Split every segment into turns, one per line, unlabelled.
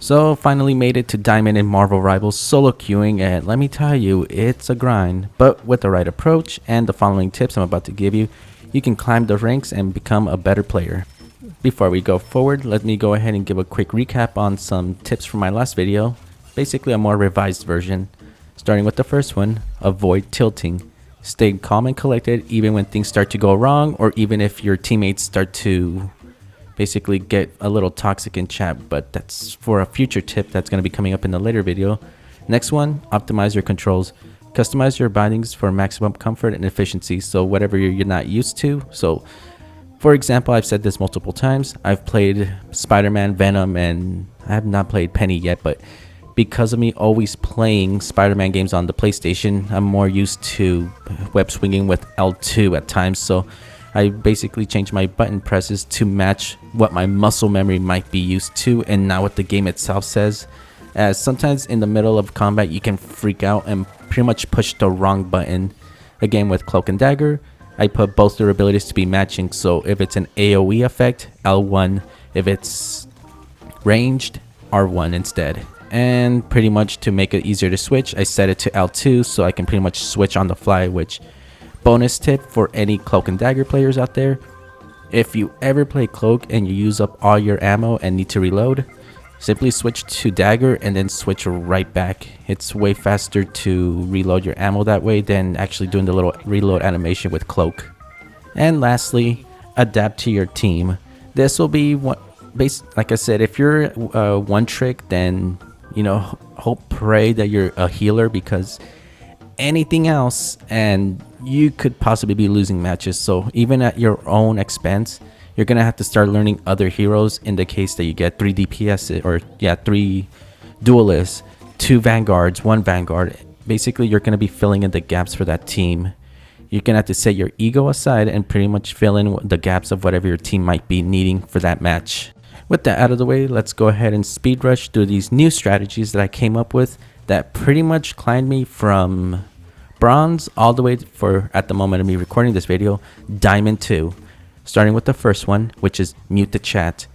So finally made it to Diamond in Marvel Rivals solo queuing, and let me tell you, it's a grind. But with the right approach and the following tips I'm about to give you, you can climb the ranks and become a better player. Before we go forward, let me go ahead and give a quick recap on some tips from my last video, basically a more revised version. Starting with the first one, avoid tilting. Stay calm and collected even when things start to go wrong, or even if your teammates start to basically get a little toxic in chat, but that's for a future tip that's going to be coming up in the later video. Next one, optimize your controls. Customize your bindings for maximum comfort and efficiency, so whatever you're not used to. So for example, I've said this multiple times, I've played Spider-Man, Venom, and I have not played Penny yet, but because of me always playing Spider-Man games on the PlayStation, I'm more used to web swinging with L2 at times, so I basically changed my button presses to match what my muscle memory might be used to and not what the game itself says, as sometimes in the middle of combat you can freak out and pretty much push the wrong button. Again, with Cloak and Dagger, I put both their abilities to be matching, so if it's an AoE effect, L1, if it's ranged, R1 instead. And pretty much to make it easier to switch, I set it to L2 so I can pretty much switch on the fly. Which, bonus tip for any Cloak and Dagger players out there, if you ever play Cloak and you use up all your ammo and need to reload, simply switch to Dagger and then switch right back. It's way faster to reload your ammo that way than actually doing the little reload animation with Cloak. And lastly, adapt to your team. This will be what, like I said, if you're one trick, then pray that you're a healer, because anything else and you could possibly be losing matches. So even at your own expense, you're gonna have to start learning other heroes in the case that you get 3 DPS, or 3 duelists, 2 vanguards, 1 vanguard. Basically, you're gonna be filling in the gaps for that team. You're gonna have to set your ego aside and pretty much fill in the gaps of whatever your team might be needing for that match. With that out of the way, let's go ahead and speed rush through these new strategies that I came up with that pretty much climbed me from bronze all the way for, at the moment of me recording this video, Diamond 2. Starting with the first one, which is mute the chat.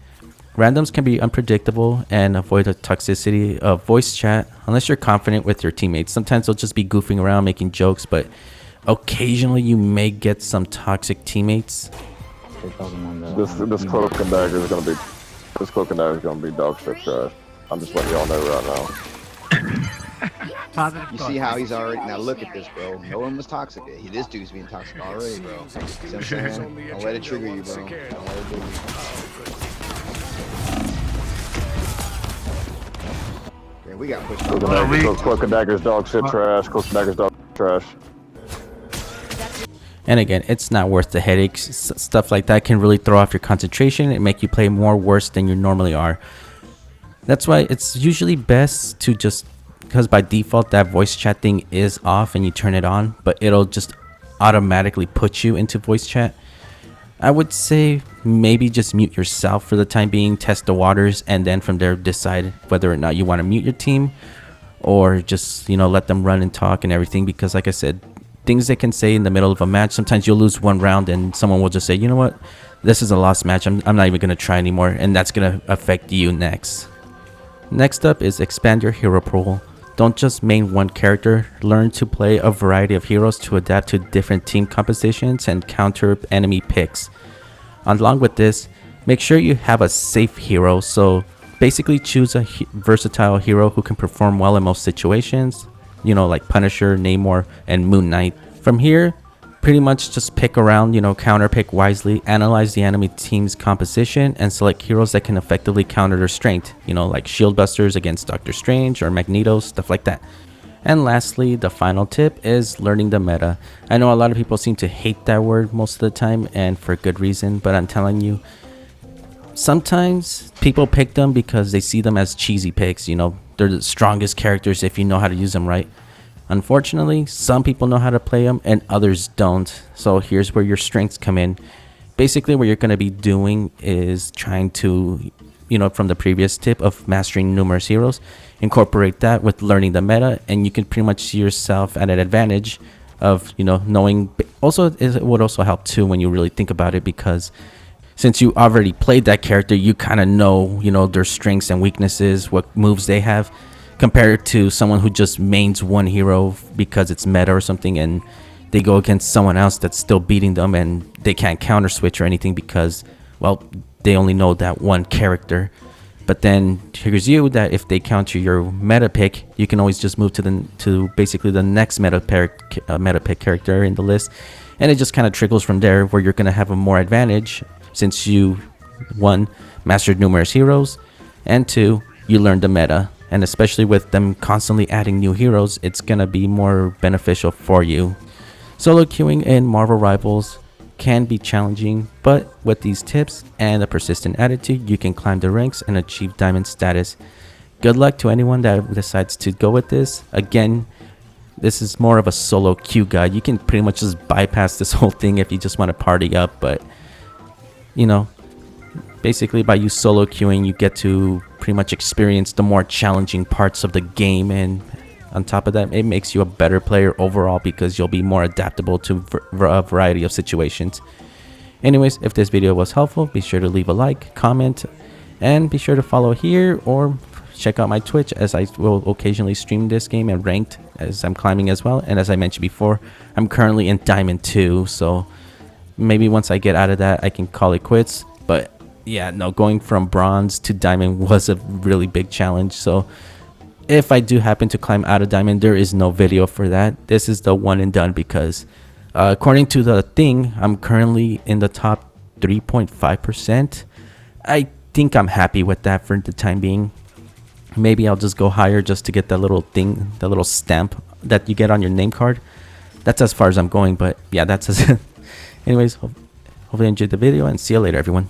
Randoms can be unpredictable, and avoid the toxicity of voice chat unless you're confident with your teammates. Sometimes they'll just be goofing around making jokes, but occasionally you may get some toxic teammates.
This Cloak and Dagger is gonna be dog shit trash. I'm just letting y'all know right now.
You see how he's already, now look at this, bro. No one was toxic. This dude's being toxic already, bro. See what I'm saying? Don't let it trigger you, bro. Don't let it do you. Yeah, we got pushed off.
Cloak and Dagger's dog shit trash. Cloak and Dagger's dog trash.
And again, it's not worth the headaches. Stuff like that can really throw off your concentration and make you play more worse than you normally are. That's why it's usually best to just, because by default that voice chat thing is off and you turn it on, but it'll just automatically put you into voice chat. I would say maybe just mute yourself for the time being, test the waters, and then from there decide whether or not you want to mute your team or just, let them run and talk and everything. Because like I said, things they can say in the middle of a match, sometimes you'll lose one round and someone will just say, you know what, this is a lost match, I'm not even going to try anymore, and that's going to affect you next. Next up is expand your hero pool. Don't just main one character, learn to play a variety of heroes to adapt to different team compositions and counter enemy picks. Along with this, make sure you have a safe hero, so basically choose a versatile hero who can perform well in most situations, like Punisher, Namor, and Moon Knight. From here, pretty much just pick around, counter pick wisely, analyze the enemy team's composition, and select heroes that can effectively counter their strength, like Shield Busters against Doctor Strange or Magneto, stuff like that. And lastly, the final tip is learning the meta. I know a lot of people seem to hate that word most of the time, and for good reason, but I'm telling you, sometimes people pick them because they see them as cheesy picks. They're the strongest characters if you know how to use them right. Unfortunately, some people know how to play them and others don't. So here's where your strengths come in. Basically, what you're going to be doing is trying to, from the previous tip of mastering numerous heroes, incorporate that with learning the meta, and you can pretty much see yourself at an advantage of, knowing. Also, it would also help too when you really think about it, because since you already played that character, you kind of know, their strengths and weaknesses, what moves they have, compared to someone who just mains one hero because it's meta or something, and they go against someone else that's still beating them, and they can't counter switch or anything because, well, they only know that one character. But then here's you that if they counter your meta pick, you can always just move to basically the next meta pick character in the list, and it just kind of trickles from there, where you're gonna have a more advantage since you, one, mastered numerous heroes, and two, you learned the meta. And especially with them constantly adding new heroes, it's gonna be more beneficial for you. Solo queuing in Marvel Rivals can be challenging, but with these tips and a persistent attitude, you can climb the ranks and achieve diamond status. Good luck to anyone that decides to go with this. Again, this is more of a solo queue guide. You can pretty much just bypass this whole thing if you just want to party up, but basically by you solo queuing, you get to pretty much experience the more challenging parts of the game, and on top of that, it makes you a better player overall because you'll be more adaptable to a variety of situations. Anyways, if this video was helpful, be sure to leave a like, comment, and be sure to follow here or check out my Twitch, as I will occasionally stream this game and ranked as I'm climbing as well. And as I mentioned before, I'm currently in Diamond 2, so maybe once I get out of that, I can call it quits. But yeah, no, going from bronze to diamond was a really big challenge. So if I do happen to climb out of diamond, there is no video for that. This is the one and done because according to the thing, I'm currently in the top 3.5%. I think I'm happy with that for the time being. Maybe I'll just go higher just to get that little thing, the little stamp that you get on your name card. That's as far as I'm going, but yeah, that's as anyways, hopefully you enjoyed the video, and see you later, everyone.